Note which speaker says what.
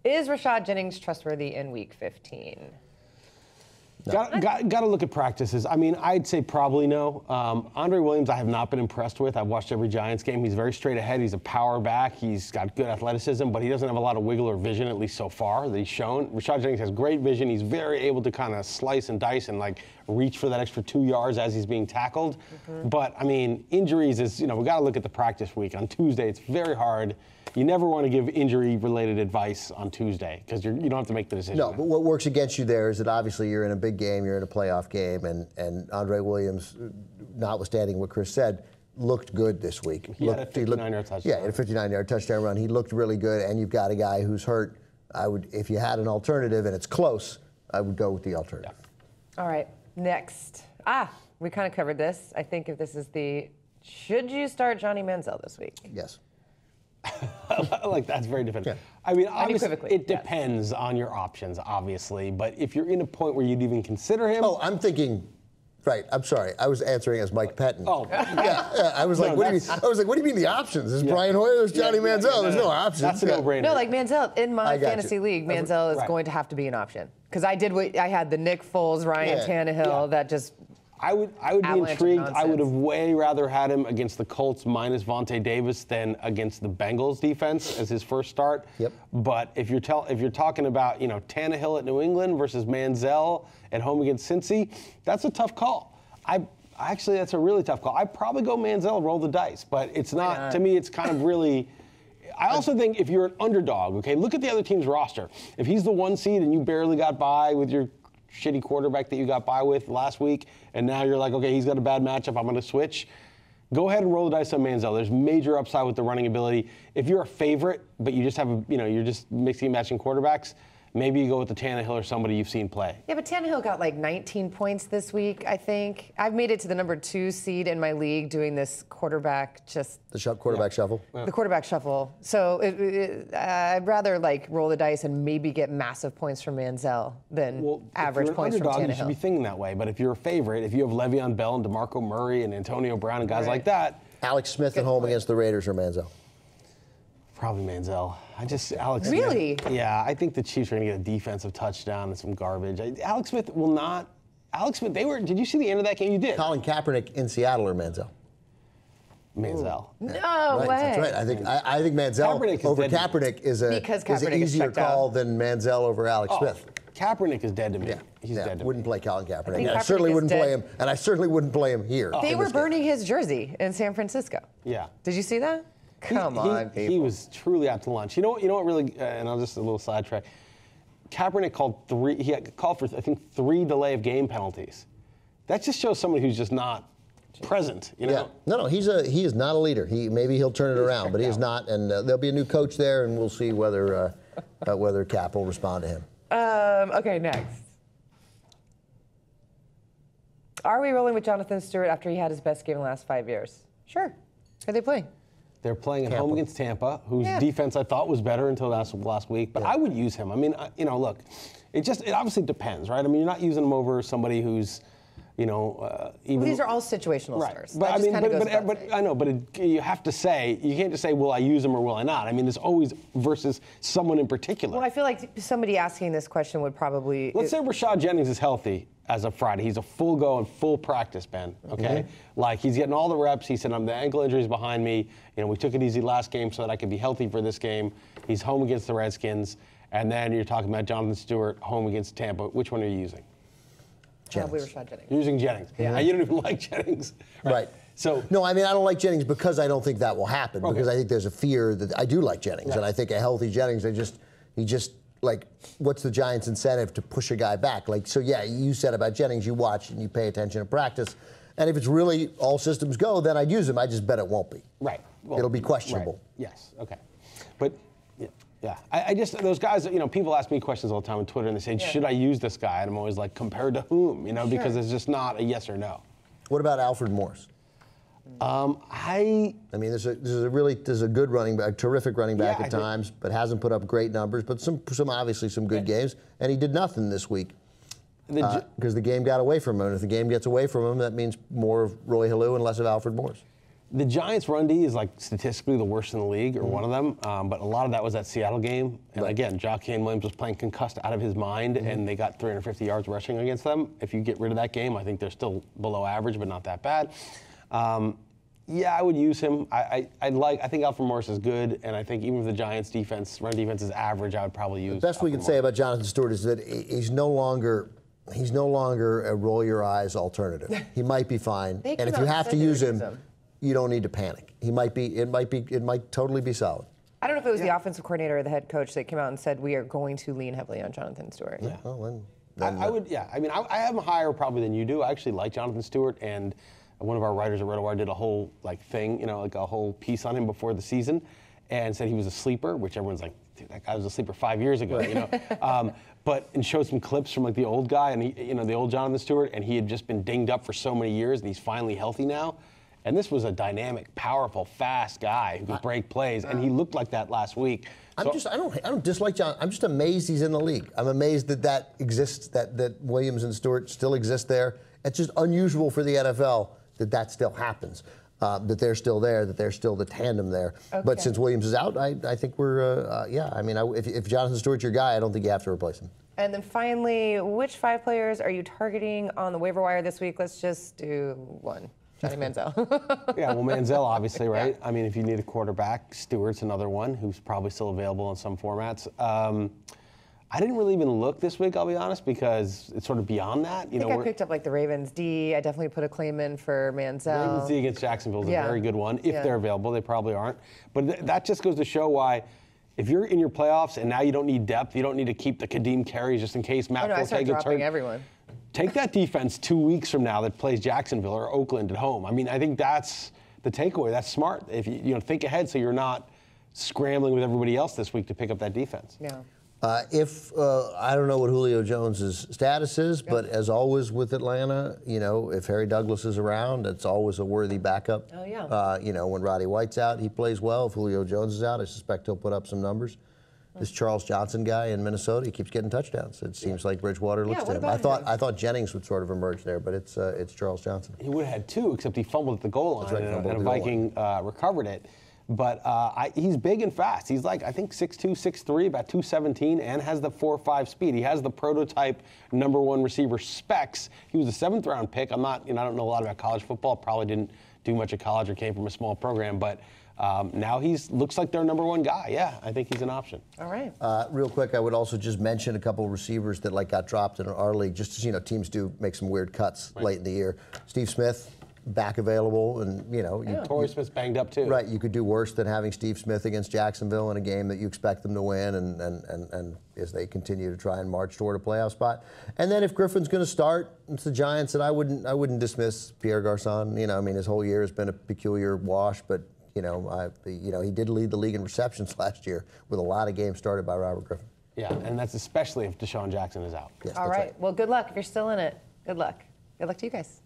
Speaker 1: Is Rashad Jennings trustworthy in Week 15?
Speaker 2: No. Got to look at practices. I mean, I'd say probably no. Andre Williams, I have not been impressed with. I've watched every Giants game. He's very straight ahead. He's a power back. He's got good athleticism, but he doesn't have a lot of wiggle or vision, at least so far, that he's shown. Rashad Jennings has great vision. He's very able to kind of slice and dice and like reach for that extra 2 yards as he's being tackled. But I mean, injuries is, we got to look at the practice week. On Tuesday, it's very hard. You never want to give injury-related advice on Tuesday because you don't have to make the decision.
Speaker 3: No, but what works against you there is that obviously you're in a big game, you're in a playoff game, and Andre Williams, notwithstanding what Chris said, looked good this week.
Speaker 2: He had a 59-yard touchdown.
Speaker 3: Yeah, he had a 59-yard touchdown run. He looked really good, and you've got a guy who's hurt. If you had an alternative and it's close, I would go with the alternative.
Speaker 1: Yeah. All right, next. We kind of covered this. I think if this is should you start Johnny Manziel this week?
Speaker 3: Yes.
Speaker 2: Like, that's very definitive.
Speaker 3: Yeah.
Speaker 2: I mean, obviously, it depends on your options, obviously. But if you're in a point where you'd even consider him.
Speaker 3: Oh, I'm thinking. Right. I'm sorry. I was answering as Mike Pettine.
Speaker 2: Oh.
Speaker 3: Yeah. I was like, what do you mean the options? There's Brian Hoyer. There's Johnny Manziel. There's no options.
Speaker 2: That's a no-brainer.
Speaker 1: No, like Manziel in my fantasy league, Manziel is going to have to be an option because I had the Nick Foles, Ryan Tannehill that just.
Speaker 2: I would be intrigued. I would have way rather had him against the Colts minus Vontae Davis than against the Bengals defense as his first start.
Speaker 3: Yep.
Speaker 2: But if you're talking about Tannehill at New England versus Manziel at home against Cincy, that's a tough call. Actually, that's a really tough call. I'd probably go Manziel, roll the dice, but it's not. To me, it's kind of really. I also think if you're an underdog, okay, look at the other team's roster. If he's the 1 seed and you barely got by with your shitty quarterback that you got by with last week, and now you're like, okay, he's got a bad matchup, I'm going to switch. Go ahead and roll the dice on Manziel. There's major upside with the running ability. If you're a favorite, but you just have you're just mixing and matching quarterbacks, maybe you go with the Tannehill or somebody you've seen play.
Speaker 1: Yeah, but Tannehill got like 19 points this week, I think. I've made it to the number 2 seed in my league doing this quarterback
Speaker 3: quarterback shuffle?
Speaker 1: The quarterback shuffle. So I'd rather like roll the dice and maybe get massive points from Manziel than average points from Tannehill.
Speaker 2: You should be thinking that way. But if you're a favorite, if you have Le'Veon Bell and DeMarco Murray and Antonio Brown and guys like that.
Speaker 3: Alex Smith at home against the Raiders or Manziel?
Speaker 2: Probably Manziel. Alex
Speaker 1: really?
Speaker 2: Smith, yeah, I think the Chiefs are going to get a defensive touchdown and some garbage. Alex Smith will not. Alex Smith, did you see the end of that game? You did.
Speaker 3: Colin Kaepernick in Seattle or Manziel?
Speaker 2: Manziel.
Speaker 1: No way.
Speaker 3: That's right. I think Manziel over Kaepernick is an easier call than Manziel over Alex Smith.
Speaker 2: Kaepernick is dead to me.
Speaker 3: Yeah.
Speaker 2: He's dead to me.
Speaker 3: Wouldn't play Colin Kaepernick. I certainly wouldn't play him, and I certainly wouldn't play him here.
Speaker 1: They were burning his jersey in San Francisco.
Speaker 2: Yeah.
Speaker 1: Did you see that? Come on, people.
Speaker 2: He was truly out to lunch. You know what really, and I'll just a little sidetrack. Kaepernick called for, I think, 3 delay of game penalties. That just shows somebody who's just not present,
Speaker 3: Yeah. No, he is not a leader. Maybe he'll turn it around, but he is not. And there'll be a new coach there, and we'll see whether Cap will respond to him.
Speaker 1: Okay, next. Are we rolling with Jonathan Stewart after he had his best game in the last 5 years? Sure. Who are they playing?
Speaker 2: They're playing at home against Tampa, whose defense I thought was better until last week. But I would use him. I mean, look, it obviously depends, right? I mean, you're not using him over somebody who's, even. Well,
Speaker 1: these are all situational stars.
Speaker 2: But I know, but you have to say, you can't just say, will I use him or will I not? I mean, there's always versus someone in particular.
Speaker 1: Well, I feel like somebody asking this question would probably.
Speaker 2: Let's say Rashad Jennings is healthy as of Friday. He's a full go and full practice, Ben, okay? Like, he's getting all the reps. He said, the ankle injury's behind me. We took it easy last game so that I could be healthy for this game. He's home against the Redskins. And then you're talking about Jonathan Stewart home against Tampa. Which one are you using?
Speaker 1: Probably Rashad Jennings.
Speaker 2: You're using Jennings. Yeah. You don't even like Jennings.
Speaker 3: Right.
Speaker 2: So
Speaker 3: no, I mean, I don't like Jennings because I don't think that will happen. Because I think there's a fear that I do like Jennings. And I think a healthy Jennings, he just like, what's the Giants' incentive to push a guy back? Like, so yeah, you said about Jennings, you watch and you pay attention to practice. And if it's really all systems go, then I'd use him. I just bet it won't be.
Speaker 2: Right. Well,
Speaker 3: it'll be questionable.
Speaker 2: Right. Yes. Okay. But yeah, I just, those guys, people ask me questions all the time on Twitter and they say, should I use this guy? And I'm always like, compared to whom? Because it's just not a yes or no.
Speaker 3: What about Alfred Morris?
Speaker 2: I
Speaker 3: mean, there's a good running back, terrific running back at times, but hasn't put up great numbers, but some obviously some good games, and he did nothing this week because the game got away from him. And if the game gets away from him, that means more of Roy Halou and less of Alfred Morris.
Speaker 2: The Giants' run D is like statistically the worst in the league, or one of them. But a lot of that was that Seattle game. And again, Joaquin Williams was playing concussed out of his mind, and they got 350 yards rushing against them. If you get rid of that game, I think they're still below average, but not that bad. Yeah, I would use him. I think Alfred Morris is good, and I think even if the Giants' run defense is average, I would probably use.
Speaker 3: The best we can say about Jonathan Stewart is that he's no longer a roll your eyes alternative. He might be fine, and if you have to use him, you don't need to panic. It might totally be solid.
Speaker 1: I don't know if it was the offensive coordinator or the head coach that came out and said we are going to lean heavily on Jonathan Stewart.
Speaker 3: Yeah. Well,
Speaker 2: I would. Yeah. I mean, I have him higher probably than you do. I actually like Jonathan Stewart, and one of our writers at Waiver Wire did a whole thing, like a whole piece on him before the season, and said he was a sleeper, which everyone's like, dude, that guy was a sleeper 5 years ago, and showed some clips from like the old guy and the old Jonathan Stewart, and he had just been dinged up for so many years, and he's finally healthy now. And this was a dynamic, powerful, fast guy who could break plays, and he looked like that last week.
Speaker 3: I don't dislike John. I'm just amazed he's in the league. I'm amazed that exists, that Williams and Stewart still exist there. It's just unusual for the NFL that still happens, that they're still there, that they're still the tandem there. Okay. But since Williams is out, I think we're, if Jonathan Stewart's your guy, I don't think you have to replace him.
Speaker 1: And then finally, which 5 players are you targeting on the waiver wire this week? Let's just do one. Johnny Manziel.
Speaker 2: Yeah, well, Manziel, obviously, right? Yeah. I mean, if you need a quarterback, Stewart's another one who's probably still available in some formats. I didn't really even look this week, I'll be honest, because it's sort of beyond that.
Speaker 1: I picked up like the Ravens D. I definitely put a claim in for Manziel.
Speaker 2: Ravens D against Jacksonville is a very good one. If they're available, they probably aren't. But that just goes to show why, if you're in your playoffs and now you don't need depth, you don't need to keep the Kadeem carries just in case Matt Forte gets hurt.
Speaker 1: Everyone.
Speaker 2: Take that defense 2 weeks from now that plays Jacksonville or Oakland at home. I mean, I think that's the takeaway. That's smart. If you think ahead so you're not scrambling with everybody else this week to pick up that defense.
Speaker 1: Yeah.
Speaker 3: I don't know what Julio Jones' status is, but as always with Atlanta, if Harry Douglas is around, it's always a worthy backup.
Speaker 1: Oh, yeah.
Speaker 3: When Roddy White's out, he plays well. If Julio Jones is out, I suspect he'll put up some numbers. This Charles Johnson guy in Minnesota, he keeps getting touchdowns. It seems like Bridgewater looks to him. I thought Jennings would sort of emerge there, but it's Charles Johnson.
Speaker 2: He would have had 2, except he fumbled at the goal line, and a Viking recovered it. But he's big and fast. He's like, I think 6'2", 6'3", about 217, and has the 4.5 speed. He has the prototype #1 receiver specs. He was a 7th-round pick. I don't know a lot about college football. Probably didn't do much at college or came from a small program, but now looks like their #1 guy. Yeah, I think he's an option.
Speaker 1: All right.
Speaker 3: Real quick, I would also just mention a couple of receivers that got dropped in our league. Just as teams do make some weird cuts late in the year. Steve Smith, back available, and
Speaker 2: Torrey Smith's banged up too.
Speaker 3: Right, you could do worse than having Steve Smith against Jacksonville in a game that you expect them to win, and as they continue to try and march toward a playoff spot. And then if Griffin's going to start, it's the Giants, and I wouldn't dismiss Pierre Garçon. His whole year has been a peculiar wash, but he did lead the league in receptions last year with a lot of games started by Robert Griffin.
Speaker 2: Yeah, and that's especially if Deshaun Jackson is out.
Speaker 3: Yes,
Speaker 1: All right. Well, good luck if you're still in it. Good luck. Good luck to you guys.